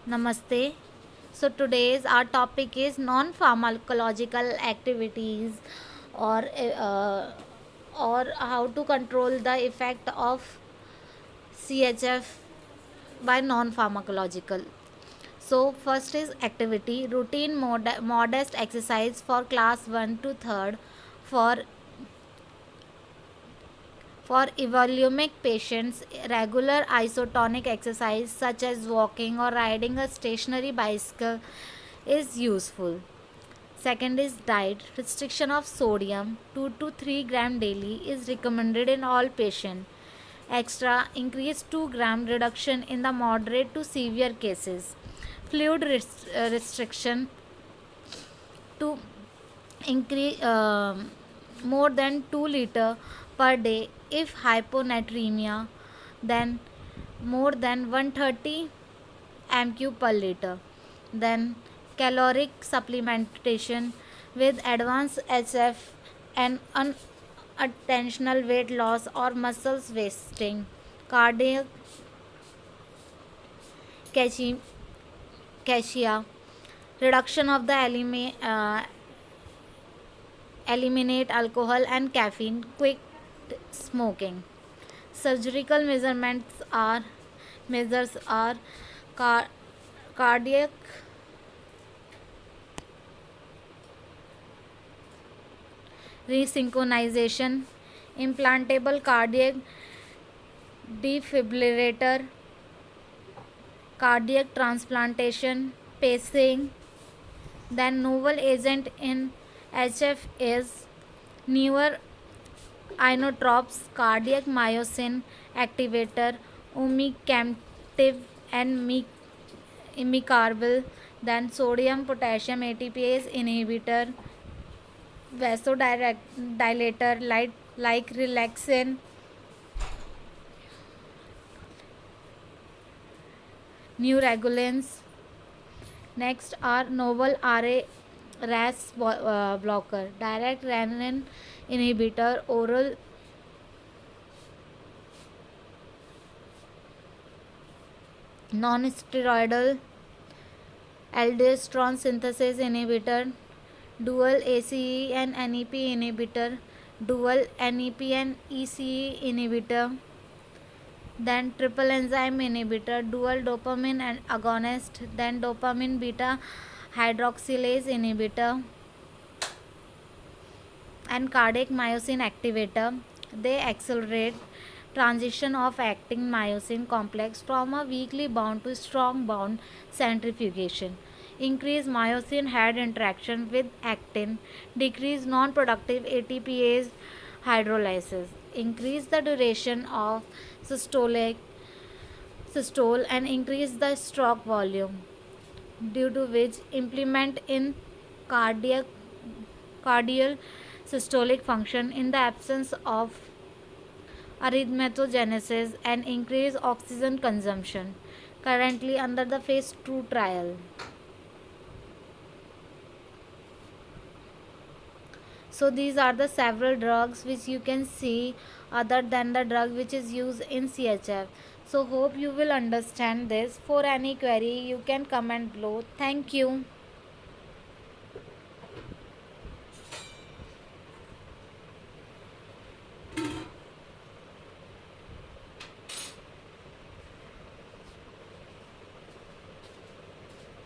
Namaste. So today's our topic is non-pharmacological activities or uh, or how to control the effect of CHF by non-pharmacological. So first is activity routine modest exercise for class 1 to 3rd for evolumic patients, regular isotonic exercise such as walking or riding a stationary bicycle is useful. Second is diet. Restriction of sodium 2 to 3 gram daily is recommended in all patients. Extra increase 2 gram reduction in the moderate to severe cases. Fluid restriction to increase more than 2 liter per day if hyponatremia, then more than 130 mq per liter. Then caloric supplementation with advanced hf and unintentional weight loss or muscles wasting. Cardiac cassia reduction of the eliminate alcohol and caffeine, quit smoking. Surgical measures are car- cardiac resynchronization, implantable cardiac defibrillator, cardiac transplantation, pacing. Then novel agent in HF is newer inotropes, cardiac myosin activator, omecamtiv and imicarbal. Then sodium potassium ATPase inhibitor, vasodilator like relaxin, neuregulins. Next are novel RAS blocker, direct renin inhibitor, oral non-steroidal aldosterone synthase inhibitor, dual ACE and NEP inhibitor, dual NEP and ECE inhibitor, then triple enzyme inhibitor, dual dopamine and agonist, then dopamine beta hydroxylase inhibitor, and cardiac myosin activator. They accelerate transition of acting myosin complex from a weakly bound to strong bound centrifugation. Increase myosin head interaction with actin, decrease non-productive ATPase hydrolysis, increase the duration of systole and increase the stroke volume, due to which implement in cardiac cardial systolic function in the absence of arrhythmatogenesis and increase oxygen consumption, currently under the phase 2 trial. So these are the several drugs which you can see other than the drug which is used in CHF. So hope you will understand this. For any query you can comment below. Thank you.